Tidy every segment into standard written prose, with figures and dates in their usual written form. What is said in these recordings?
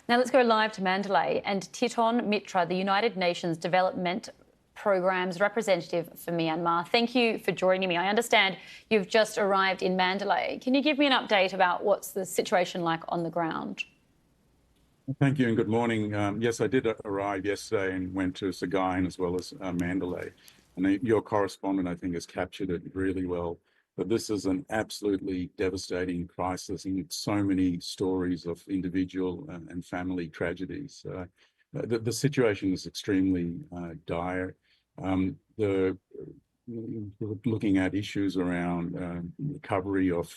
Now let's go live to Mandalay and Titon Mitra, the United Nations Development Program's representative for Myanmar. Thank you for joining me. I understand you've just arrived in Mandalay. Can you give me an update about what's the situation like on the ground? Thank you and good morning. Yes, I did arrive yesterday and went to Sagaing as well as Mandalay. And your correspondent, I think, has captured it really well. But this is an absolutely devastating crisis and so many stories of individual and family tragedies. The situation is extremely dire. Looking at issues around recovery of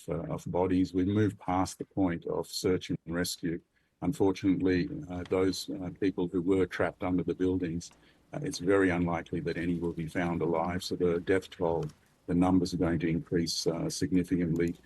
bodies, we've moved past the point of search and rescue. Unfortunately, those people who were trapped under the buildings, it's very unlikely that any will be found alive. So the death toll, the numbers are going to increase significantly.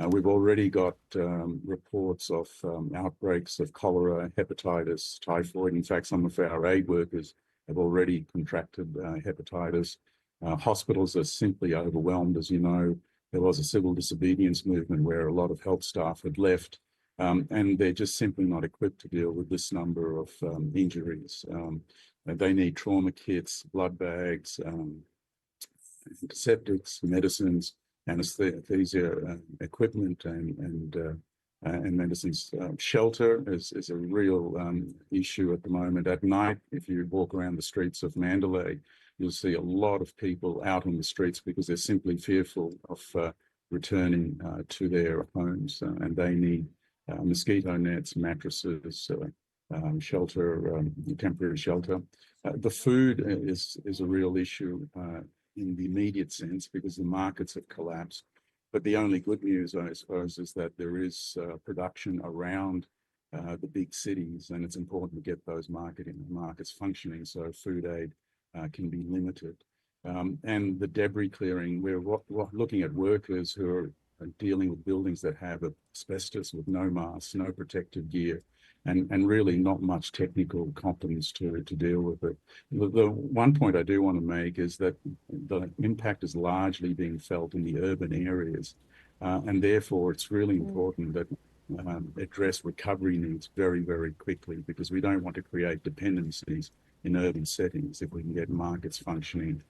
We've already got reports of outbreaks of cholera, hepatitis, typhoid. In fact, some of our aid workers have already contracted hepatitis. Hospitals are simply overwhelmed. As you know, there was a civil disobedience movement where a lot of health staff had left. And they're just simply not equipped to deal with this number of injuries. They need trauma kits, blood bags, antiseptics, medicines, anesthesia equipment, and medicines. Shelter is a real issue at the moment. At night, if you walk around the streets of Mandalay, you'll see a lot of people out on the streets because they're simply fearful of returning to their homes, and they need mosquito nets, mattresses, shelter, temporary shelter. The food is a real issue in the immediate sense because the markets have collapsed. But the only good news, I suppose, is that there is production around the big cities, and it's important to get those markets functioning so food aid can be limited. And the debris clearing, we're looking at workers who are dealing with buildings that have asbestos with no masks, no protective gear, and really not much technical competence to deal with it. The one point I do want to make is that the impact is largely being felt in the urban areas, and therefore it's really important that address recovery needs very, very quickly, because we don't want to create dependencies in urban settings if we can get markets functioning,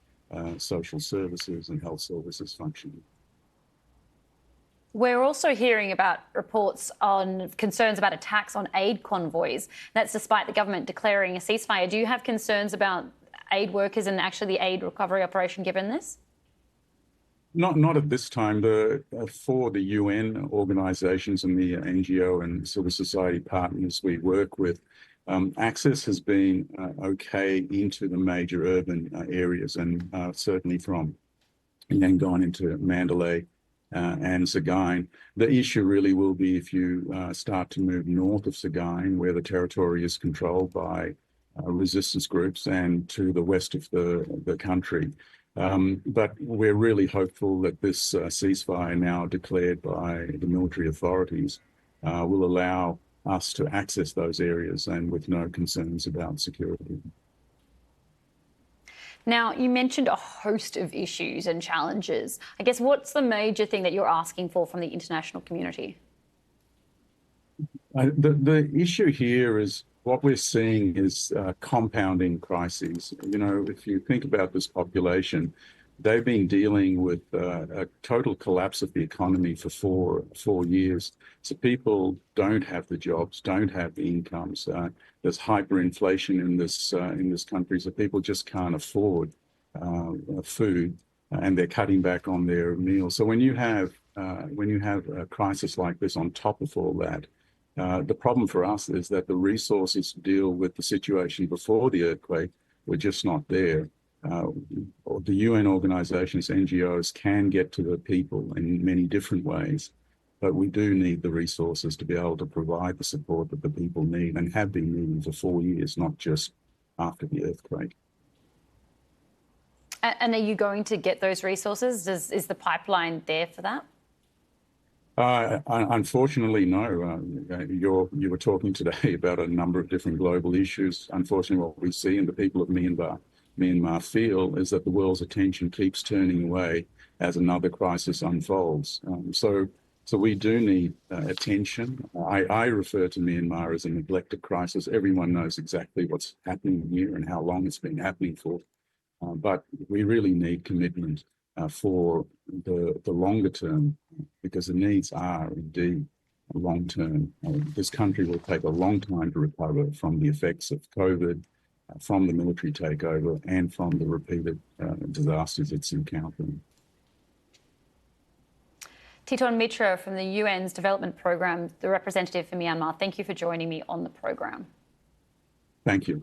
social services and health services functioning. We're also hearing about reports on concerns about attacks on aid convoys. That's despite the government declaring a ceasefire. Do you have concerns about aid workers and actually the aid recovery operation given this? Not at this time. For the UN organisations and the NGO and civil society partners we work with, access has been okay into the major urban areas, and certainly from Yangon into Mandalay and Sagaing. The issue really will be if you start to move north of Sagaing, where the territory is controlled by resistance groups, and to the west of the country. But we're really hopeful that this ceasefire now declared by the military authorities will allow us to access those areas and with no concerns about security. Now, you mentioned a host of issues and challenges. I guess what's the major thing that you're asking for from the international community? The issue here is what we're seeing is compounding crises. You know, if you think about this population, they've been dealing with a total collapse of the economy for four years. So people don't have the jobs, don't have the incomes. There's hyperinflation in this country, so people just can't afford food, and they're cutting back on their meals. So when you have a crisis like this on top of all that, the problem for us is that the resources to deal with the situation before the earthquake were just not there. The UN organisations, NGOs, can get to the people in many different ways, but we do need the resources to be able to provide the support that the people need and have been needing for 4 years, not just after the earthquake. And are you going to get those resources? Is the pipeline there for that? Unfortunately, no. You were talking today about a number of different global issues. Unfortunately, what we see and the people of Myanmar feel is that the world's attention keeps turning away as another crisis unfolds. So So we do need attention. I refer to Myanmar as a neglected crisis. Everyone knows exactly what's happening here and how long it's been happening for. But we really need commitment for the longer term, because the needs are indeed long term. This country will take a long time to recover from the effects of COVID, from the military takeover, and from the repeated disasters it's encountering. Titon Mitra from the UN's Development Programme, the representative for Myanmar, thank you for joining me on the programme. Thank you.